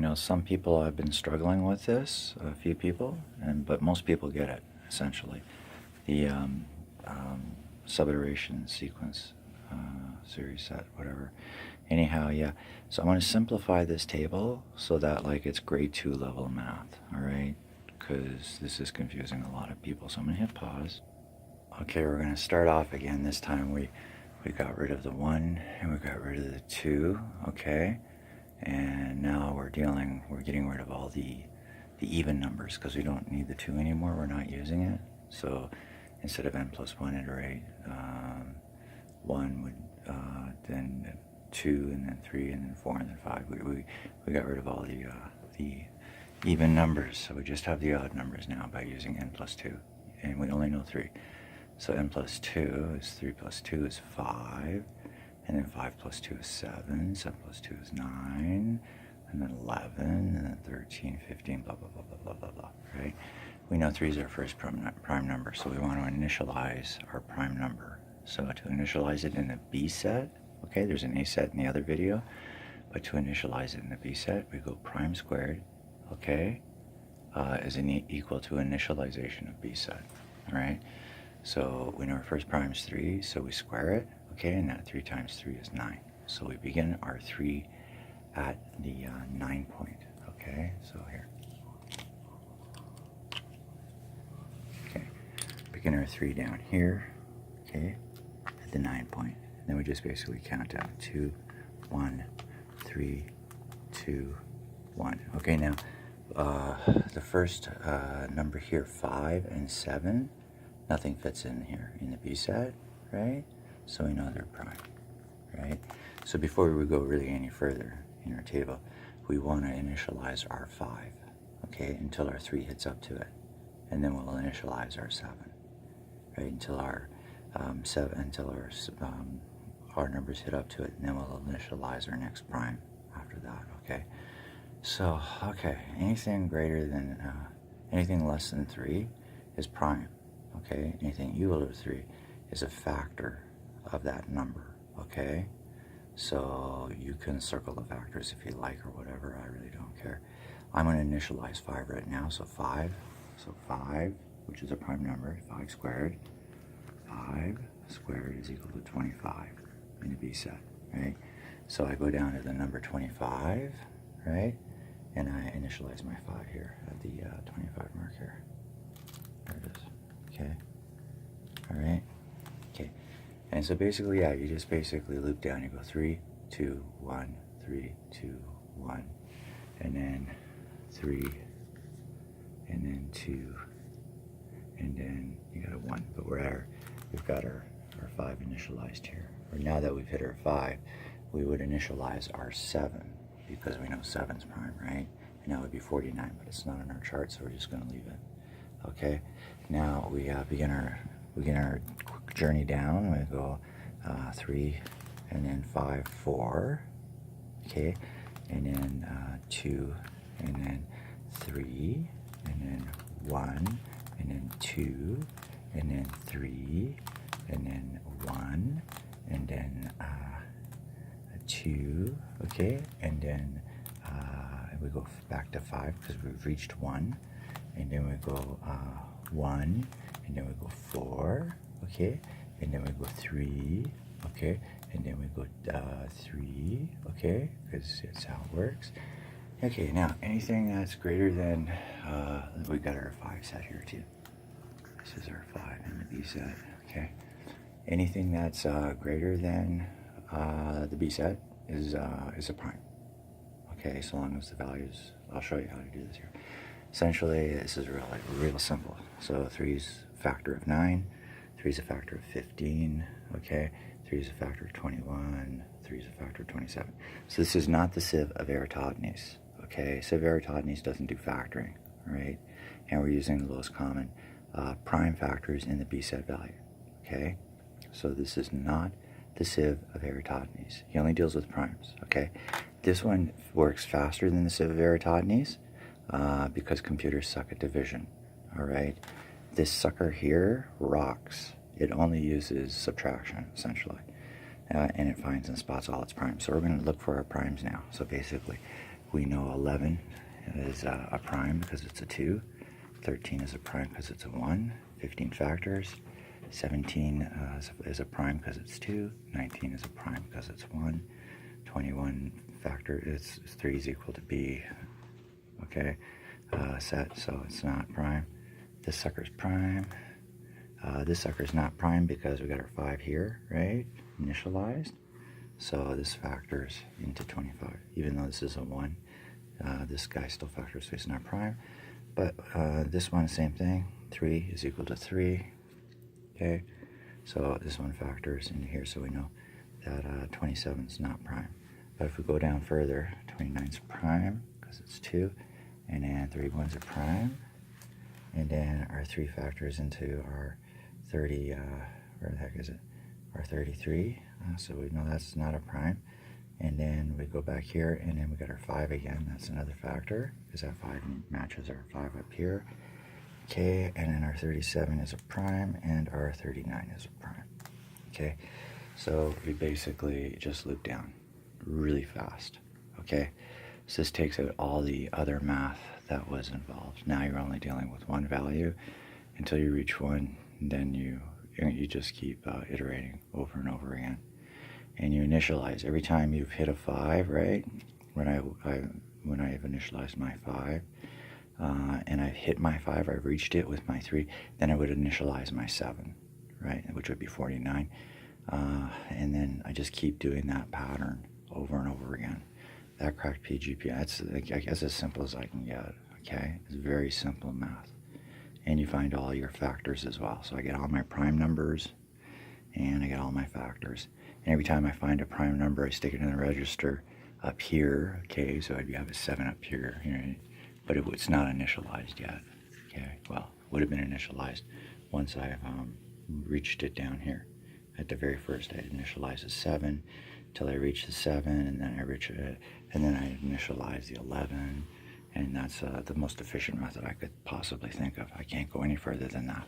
know some people have been struggling with this, a few people, but most people get it, essentially. The sub-iteration sequence series set, whatever. Anyhow, yeah, so I want to simplify this table so that like it's grade 2 level math, all right? Because this is confusing a lot of people. So I'm going to hit pause. Okay, we're going to start off again. This time we got rid of the 1 and we got rid of the 2, okay? And now we're getting rid of all the even numbers because we don't need the 2 anymore. We're not using it. So instead of n plus 1 iterate, 1 would then 2 and then 3 and then 4 and then 5. We got rid of all the even numbers. So we just have the odd numbers now by using n plus 2. And we only know 3. So n plus 2 is 3 plus 2 is 5. And then 5 plus 2 is 7, 7 plus 2 is 9, and then 11, and then 13, 15, blah, blah, blah, blah, blah, blah, blah, right? We know 3 is our first prime number, so we want to initialize our prime number. So to initialize it in the B set, okay, there's an A set in the other video, but to initialize it in the B set, we go prime squared, okay, is equal to initialization of B set, all right? So we know our first prime is 3, so we square it. Okay, and that 3 times 3 is 9. So we begin our 3 at the 9 point. Okay, so here. Okay, begin our 3 down here. Okay, at the 9 point. And then we just basically count down 2, 1, 3, 2, 1. Okay, now the first number here, 5 and 7, nothing fits in here in the B set, right? So we know they're prime, right? So before we go really any further in our table, we want to initialize our 5, okay, until our 3 hits up to it. And then we'll initialize our 7, right, until our our numbers hit up to it, and then we'll initialize our next prime after that, okay? So, okay, anything greater than, anything less than 3 is prime, okay? Anything equal to 3 is a factor of that number, okay? So you can circle the factors if you like or whatever, I really don't care. I'm going to initialize 5 right now, so 5, which is a prime number, 5 squared is equal to 25 in the B set, right? So I go down to the number 25, right? And I initialize my 5 here at the 25 mark here. There it is, okay? All right, okay. And so basically, yeah, you just basically loop down. You go 3, 2, 1, 3, 2, 1, and then 3, and then 2, and then you got a 1. But we've got our 5 initialized here. Or now that we've hit our 5, we would initialize our 7 because we know 7's prime, right? And that would be 49, but it's not on our chart, so we're just going to leave it. Okay. Now we begin our journey down. We go 3 and then 5, 4, okay, and then 2 and then 3 and then 1 and then 2 and then 3 and then 1 and then 2, okay, and then we go back to 5 because we've reached 1, and then we go 1, and then we go 4, okay, and then we go 3, okay, and then we go 3, okay, because it's how it works. Okay, now anything that's greater than, we got our 5 set here too. This is our 5 in the B set, okay. Anything that's greater than the B set is a prime, okay, so long as the values, I'll show you how to do this here. Essentially, this is real simple. So 3 is a factor of 9, 3 is a factor of 15, okay? 3 is a factor of 21, 3 is a factor of 27. So this is not the Sive of Eratotenise, okay? Sive of Eratotenise doesn't do factoring, right? And we're using the lowest common prime factors in the B set value, okay? So this is not the Sive of Eratotenise. He only deals with primes, okay? This one works faster than the Sive of Eratotenise, because computers suck at division, all right? This sucker here rocks. It only uses subtraction, essentially, and it finds and spots all its primes. So we're going to look for our primes now. So basically, we know 11 is a prime because it's a 2. 13 is a prime because it's a 1. 15 factors. 17 is a prime because it's 2. 19 is a prime because it's 1. 21 factor is 3 is equal to b. Okay, set, so it's not prime. This sucker's prime. This sucker's not prime because we got our 5 here, right? Initialized. So this factors into 25. Even though this is a 1, this guy still factors, so it's not prime. But this one, same thing. 3 is equal to 3. Okay, so this one factors into here, so we know that 27 is not prime. But if we go down further, 29 is prime because it's 2, and then 31's a prime, and then our 3 factors into our 30, where the heck is it? Our 33, so we know that's not a prime. And then we go back here, and then we got our 5 again. That's another factor because that 5 matches our 5 up here. Okay, and then our 37 is a prime, and our 39 is a prime. Okay, so we basically just loop down really fast. Okay, so this takes out all the other math that was involved. Now you're only dealing with one value until you reach 1, and then you just keep iterating over and over again. And you initialize every time you've hit a 5, right? When I've initialized my 5, and I've hit my 5, I've reached it with my 3, then I would initialize my 7, right? Which would be 49. And then I just keep doing that pattern over and over again. That cracked PGP. That's, I guess, as simple as I can get. Okay, it's very simple math, and you find all your factors as well. So I get all my prime numbers, and I get all my factors. And every time I find a prime number, I stick it in the register up here. Okay, so I'd have a 7 up here, you know, but it's not initialized yet. Okay, well, it would have been initialized once I've reached it down here. At the very first, I initialize a 7 till I reach the 7, and then I reach it, and then I initialize the 11, and that's the most efficient method I could possibly think of. I can't go any further than that.